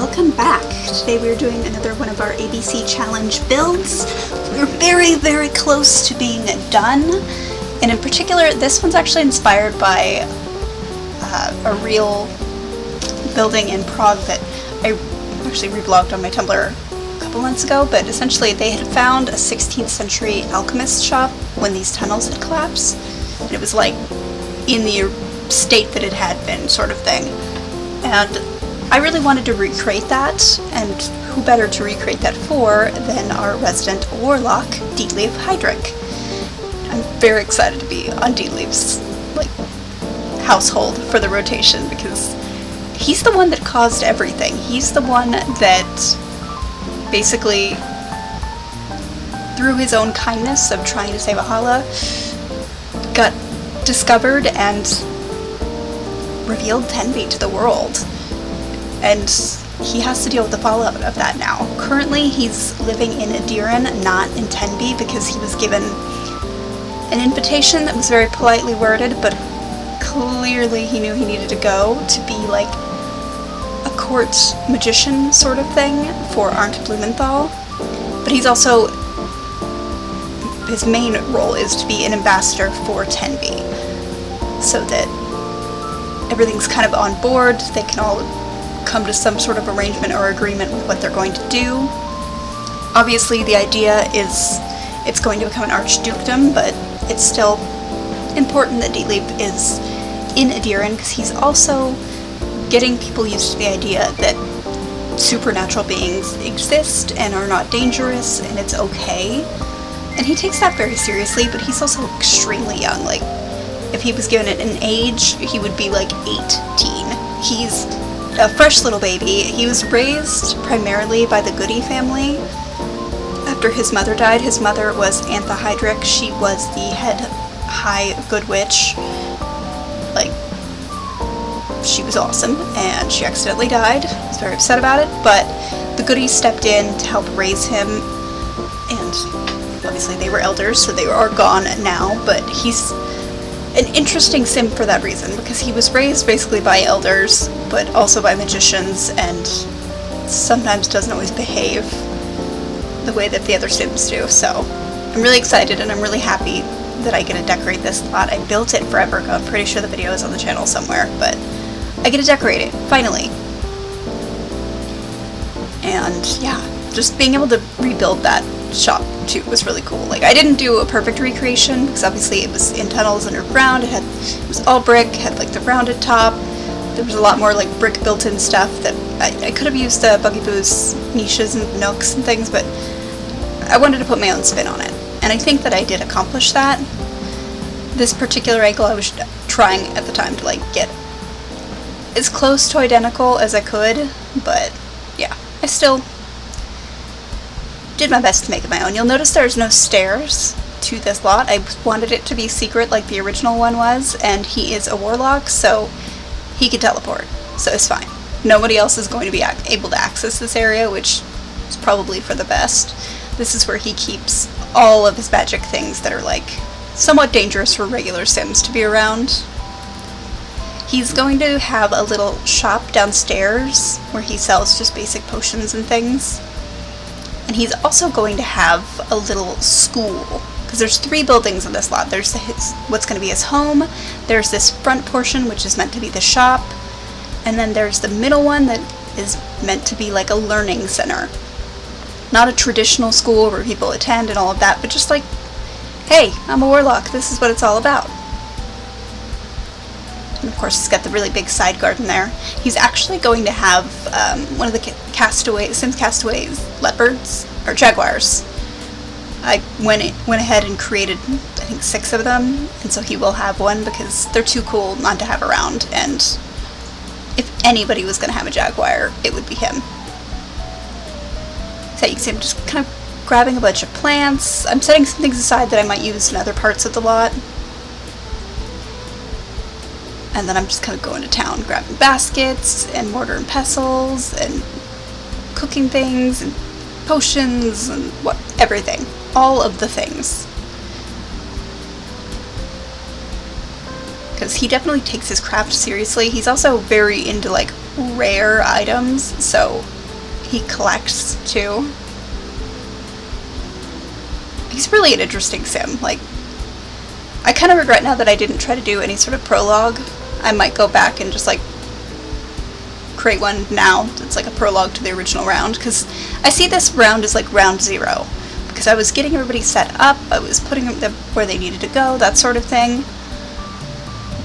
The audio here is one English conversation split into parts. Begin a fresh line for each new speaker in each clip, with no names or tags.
welcome back. Today we are doing another one of our ABC challenge builds. We're very, very close to being done, and in particular this one's actually inspired by a real building in Prague that I actually reblogged on my Tumblr a couple months ago, but essentially they had found a 16th century alchemist shop when these tunnels had collapsed, and it was like in the state that it had been, sort of thing. And I really wanted to recreate that, and who better to recreate that for than our resident warlock, Detlef Heidrich. I'm very excited to be on Detlef's household for the rotation, because he's the one that caused everything. He's the one that basically, through his own kindness of trying to save Ahala, got discovered and revealed Tenby to the world. And he has to deal with the fallout of that now. Currently, he's living in Adiran, not in Tenby, because he was given an invitation that was very politely worded, but clearly he knew he needed to go to be like a court magician sort of thing for Arndt Blumenthal. But he's also, his main role is to be an ambassador for Tenby, so that everything's kind of on board. They can all come to some sort of arrangement or agreement with what they're going to do. Obviously the idea is it's going to become an archdukedom, but it's still important that Detlef is in Adiran, because he's also getting people used to the idea that supernatural beings exist and are not dangerous and it's okay. And he takes that very seriously, but he's also extremely young. Like, if he was given an age, he would be like 18. He's a fresh little baby. He was raised primarily by the Goody family. After his mother died, his mother was Antha Heidrich. She was the head high good witch. Like, she was awesome, and she accidentally died. I was very upset about it, but the Goodies stepped in to help raise him, and obviously they were elders, so they are gone now, but he's an interesting sim for that reason, because he was raised basically by elders, but also by magicians, and sometimes doesn't always behave the way that the other sims do. So I'm really excited, and I'm really happy that I get to decorate this lot. I built it forever ago. I'm pretty sure the video is on the channel somewhere, but I get to decorate it, finally. And yeah, just being able to rebuild that shop too was really cool. Like, I didn't do a perfect recreation, because obviously it was in tunnels underground. It was all brick, had like the rounded top. There was a lot more like brick built-in stuff that I could have used the Buggy Boo's niches and nooks and things, but I wanted to put my own spin on it, and I think that I did accomplish that. This particular angle I was trying at the time to like get as close to identical as I could, but yeah, I still did my best to make it my own. You'll notice there's no stairs to this lot. I wanted it to be secret like the original one was, and he is a warlock, so he can teleport, so it's fine. Nobody else is going to be able to access this area, which is probably for the best. This is where he keeps all of his magic things that are like somewhat dangerous for regular sims to be around. He's going to have a little shop downstairs where he sells just basic potions and things. And he's also going to have a little school, because there's 3 buildings in this lot. There's what's going to be his home, there's this front portion which is meant to be the shop, and then there's the middle one that is meant to be like a learning center. Not a traditional school where people attend and all of that, but just like, hey, I'm a warlock, this is what it's all about. And of course, he's got the really big side garden there. He's actually going to have one of the Sims Castaways leopards, or jaguars. I went ahead and created, I think, 6 of them, and so he will have one, because they're too cool not to have around, and if anybody was going to have a jaguar, it would be him. So you can see I'm just kind of grabbing a bunch of plants. I'm setting some things aside that I might use in other parts of the lot. And then I'm just kind of going to town, grabbing baskets, and mortar and pestles, and cooking things, and potions, and everything. All of the things. Because he definitely takes his craft seriously. He's also very into, like, rare items, so he collects too. He's really an interesting sim. Like, I kind of regret now that I didn't try to do any sort of prologue. I might go back and just like create one now that's like a prologue to the original round, because I see this round as like round 0, because I was getting everybody set up, I was putting them where they needed to go, that sort of thing.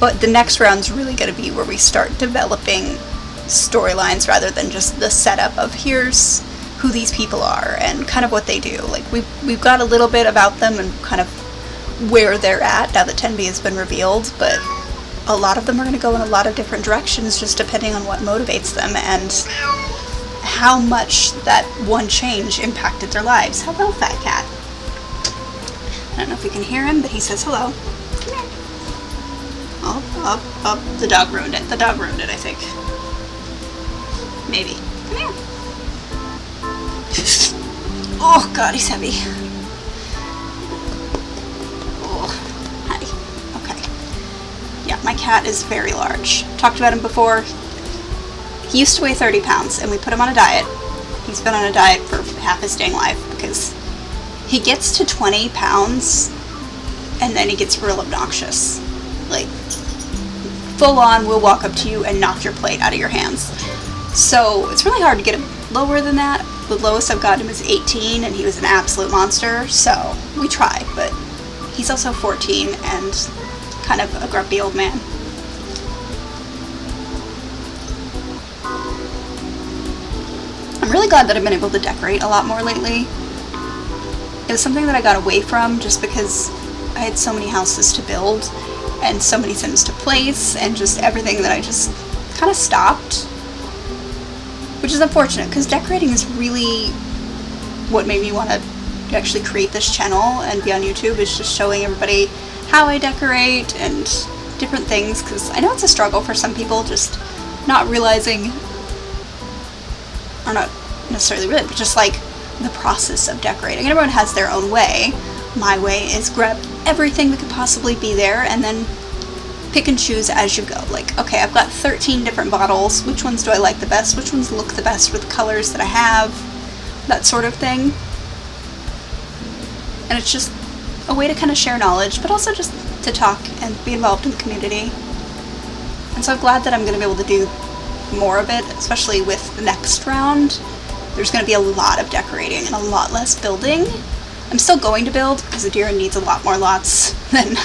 But the next round's really going to be where we start developing storylines rather than just the setup of here's who these people are and kind of what they do. Like, we've got a little bit about them and kind of where they're at now that 10B has been revealed, but a lot of them are going to go in a lot of different directions just depending on what motivates them and how much that one change impacted their lives. Hello, fat cat. I don't know if we can hear him, but he says hello. Come here. Oh, the dog ruined it. The dog ruined it, I think. Maybe. Come here. Oh god, he's heavy. Oh, hi. Okay. Yeah, my cat is very large. Talked about him before. He used to weigh 30 pounds, and we put him on a diet. He's been on a diet for half his dang life, because he gets to 20 pounds, and then he gets real obnoxious. Like, full on will walk up to you and knock your plate out of your hands. So it's really hard to get him lower than that. The lowest I've got him is 18, and he was an absolute monster, so we try, but he's also 14 and kind of a grumpy old man. I'm really glad that I've been able to decorate a lot more lately. It was something that I got away from just because I had so many houses to build and so many Sims to place and just everything that I just kind of stopped. Which is unfortunate, because decorating is really what made me want to actually create this channel and be on YouTube, is just showing everybody how I decorate and different things, because I know it's a struggle for some people, just not realizing, or not necessarily really, but just like the process of decorating. And everyone has their own way. My way is grab everything that could possibly be there and then pick and choose as you go. Like, okay, I've got 13 different bottles. Which ones do I like the best? Which ones look the best with the colors that I have? That sort of thing. And it's just a way to kind of share knowledge, but also just to talk and be involved in the community. And so I'm glad that I'm going to be able to do more of it, especially with the next round. There's going to be a lot of decorating and a lot less building. I'm still going to build, because Adira needs a lot more lots than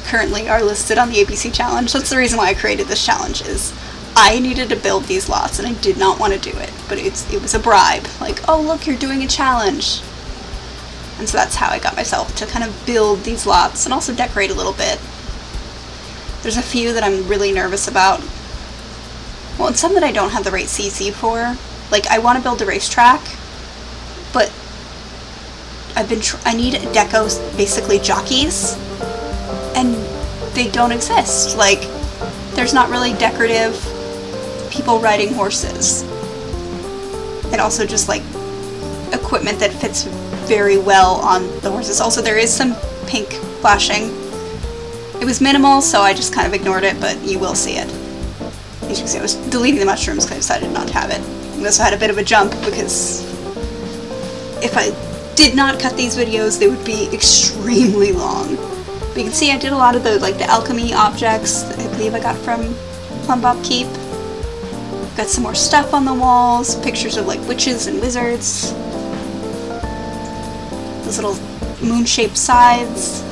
currently are listed on the ABC challenge. That's the reason why I created this challenge, is I needed to build these lots and I did not want to do it, but it was a bribe. Like, oh look, you're doing a challenge. And so that's how I got myself to kind of build these lots and also decorate a little bit. There's a few that I'm really nervous about. Well, and some that I don't have the right CC for. Like, I want to build a racetrack, but I need deco, basically jockeys, and they don't exist. Like, there's not really decorative people riding horses. And also just like equipment that fits very well on the horses. Also, there is some pink flashing. It was minimal, so I just kind of ignored it, but you will see it. As you can see, I was deleting the mushrooms because I decided not to have it. We also had a bit of a jump because if I did not cut these videos, they would be extremely long. But you can see I did a lot of the alchemy objects that I believe I got from Plum Bob Keep. Got some more stuff on the walls, pictures of like witches and wizards. Those little moon-shaped sides.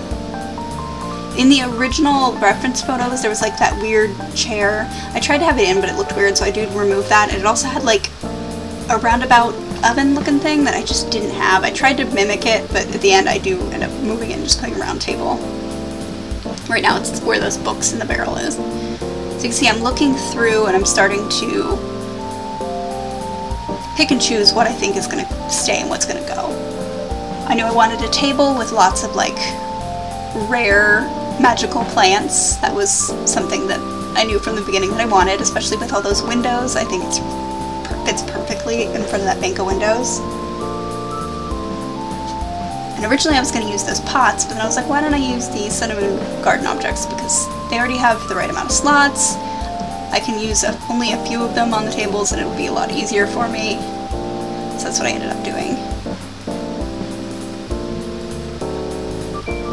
In the original reference photos, there was like that weird chair. I tried to have it in, but it looked weird, so I did remove that. And it also had like a roundabout oven-looking thing that I just didn't have. I tried to mimic it, but at the end I do end up moving it and just putting a round table. Right now it's where those books in the barrel is. So you can see I'm looking through and I'm starting to pick and choose what I think is going to stay and what's going to go. I knew I wanted a table with lots of like rare magical plants. That was something that I knew from the beginning that I wanted, especially with all those windows. I think it fits perfectly in front of that bank of windows. And originally I was going to use those pots, but then I was like, why don't I use these cinnamon garden objects, because they already have the right amount of slots. I can use only a few of them on the tables and it'll be a lot easier for me. So that's what I ended up doing.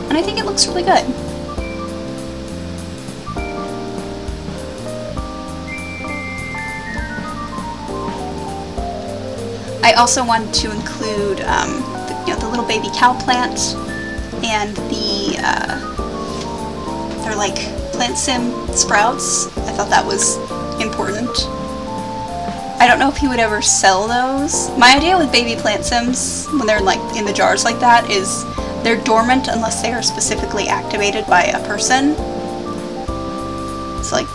And I think it looks really good. I also wanted to include the little baby cow plant and they're like plant sim sprouts. I thought that was important. I don't know if he would ever sell those. My idea with baby plant sims, when they're like in the jars like that, is they're dormant unless they are specifically activated by a person. So like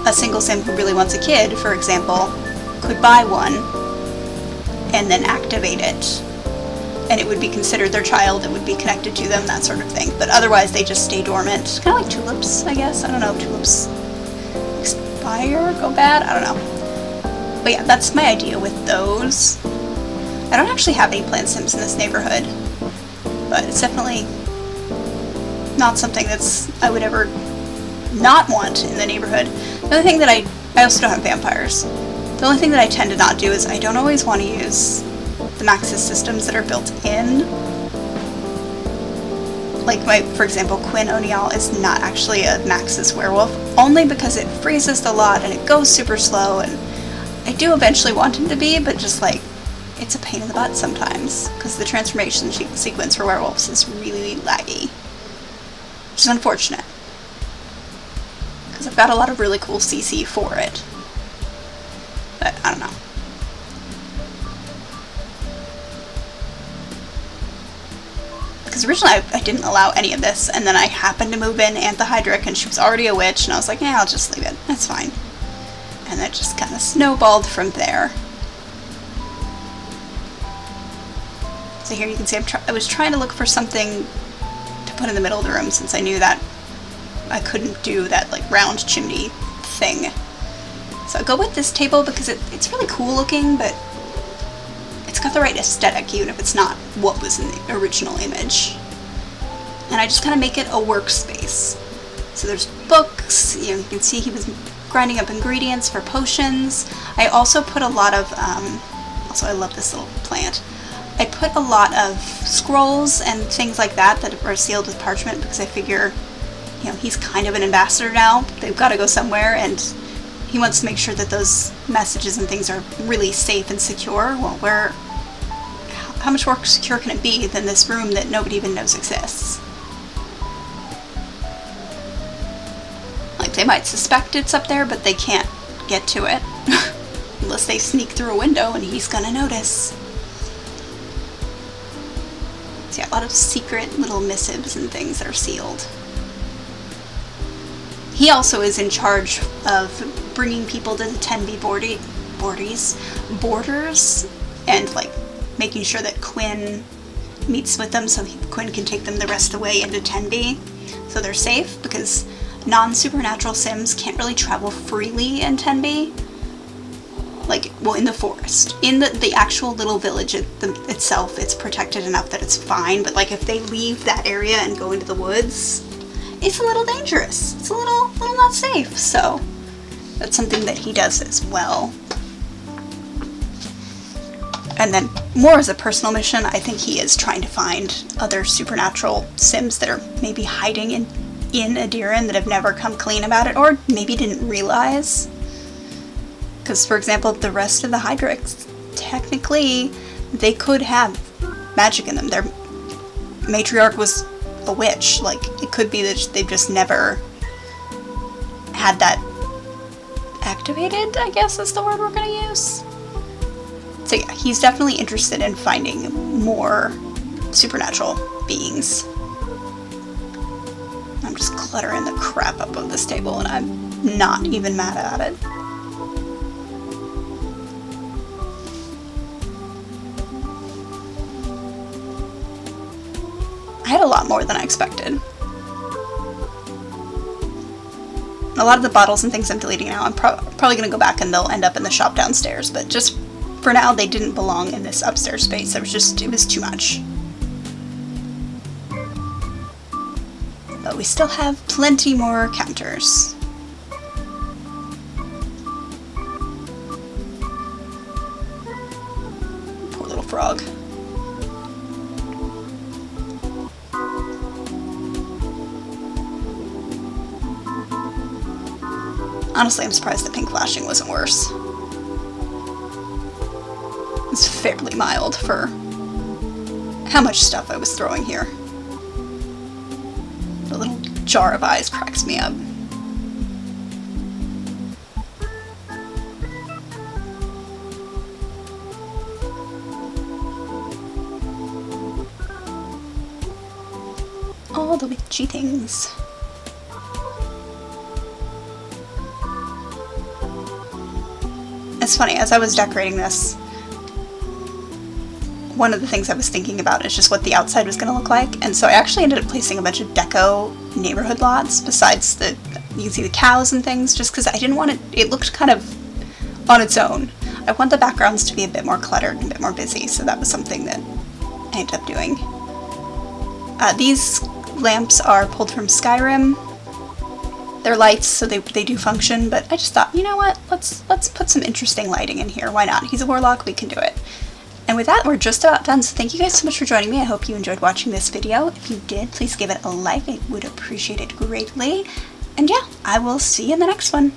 a single sim who really wants a kid, for example, could buy one and then activate it. And it would be considered their child, it would be connected to them, that sort of thing. But otherwise they just stay dormant. Kind of like tulips, I guess. I don't know, tulips expire, go bad? I don't know. But yeah, that's my idea with those. I don't actually have any plant sims in this neighborhood, but it's definitely not something that's I would ever not want in the neighborhood. The other thing that I also don't have vampires. The only thing that I tend to not do is I don't always want to use the Maxis systems that are built in. Like for example, Quinn O'Neill is not actually a Maxis werewolf, only because it freezes a lot and it goes super slow, and I do eventually want him to be, but just like, it's a pain in the butt sometimes, because the transformation sequence for werewolves is really laggy. Which is unfortunate. Because I've got a lot of really cool CC for it. But, I don't know. Because originally I didn't allow any of this, and then I happened to move in Detlef Heidrich, and she was already a witch, and I was like, yeah, I'll just leave it. That's fine. And that just kind of snowballed from there. So here you can see I was trying to look for something to put in the middle of the room, since I knew that I couldn't do that like round chimney thing. So I go with this table because it's really cool looking, but it's got the right aesthetic, even if it's not what was in the original image. And I just kind of make it a workspace. So there's books, you can see he was grinding up ingredients for potions. I also put a lot of, also I love this little plant. I put a lot of scrolls and things like that that are sealed with parchment, because I figure, he's kind of an ambassador now. They've got to go somewhere, and he wants to make sure that those messages and things are really safe and secure. Well, how much more secure can it be than this room that nobody even knows exists? Like, they might suspect it's up there, but they can't get to it. Unless they sneak through a window, and he's gonna notice. So yeah, a lot of secret little missives and things that are sealed. He also is in charge of bringing people to the 10B borders, and like making sure that Quinn meets with them so Quinn can take them the rest of the way into 10B, so they're safe, because non-supernatural sims can't really travel freely in 10B. Like, well, in the forest. In the actual little village itself, it's protected enough that it's fine, but like if they leave that area and go into the woods, it's a little dangerous. It's a little not safe, so that's something that he does as well. And then, more as a personal mission, I think he is trying to find other supernatural sims that are maybe hiding in Adiran that have never come clean about it, or maybe didn't realize. Because, for example, the rest of the Heidrichs, technically, they could have magic in them. Their matriarch was a witch. Like, it could be that they've just never had that activated, I guess is the word we're going to use. So yeah, he's definitely interested in finding more supernatural beings. I'm just cluttering the crap up of this table, and I'm not even mad at it. I had a lot more than I expected. A lot of the bottles and things I'm deleting now, I'm probably going to go back and they'll end up in the shop downstairs, but just for now, they didn't belong in this upstairs space. It was too much. But we still have plenty more counters. Poor little Honestly, I'm surprised that pink flashing wasn't worse. It's fairly mild for how much stuff I was throwing here. The little jar of eyes cracks me up. All the witchy things. It's funny, as I was decorating this, one of the things I was thinking about is just what the outside was going to look like, and so I actually ended up placing a bunch of deco neighborhood lots besides the, you can see the cows and things, just because I didn't want it looked kind of on its own. I want the backgrounds to be a bit more cluttered and a bit more busy, so that was something that I ended up doing. These lamps are pulled from Skyrim. They're lights, so they do function, but I just thought, you know what, let's put some interesting lighting in here. Why not? He's a warlock, we can do it. And with that, we're just about done, so thank you guys so much for joining me. I hope you enjoyed watching this video. If you did, please give it a like. I would appreciate it greatly. And yeah, I will see you in the next one.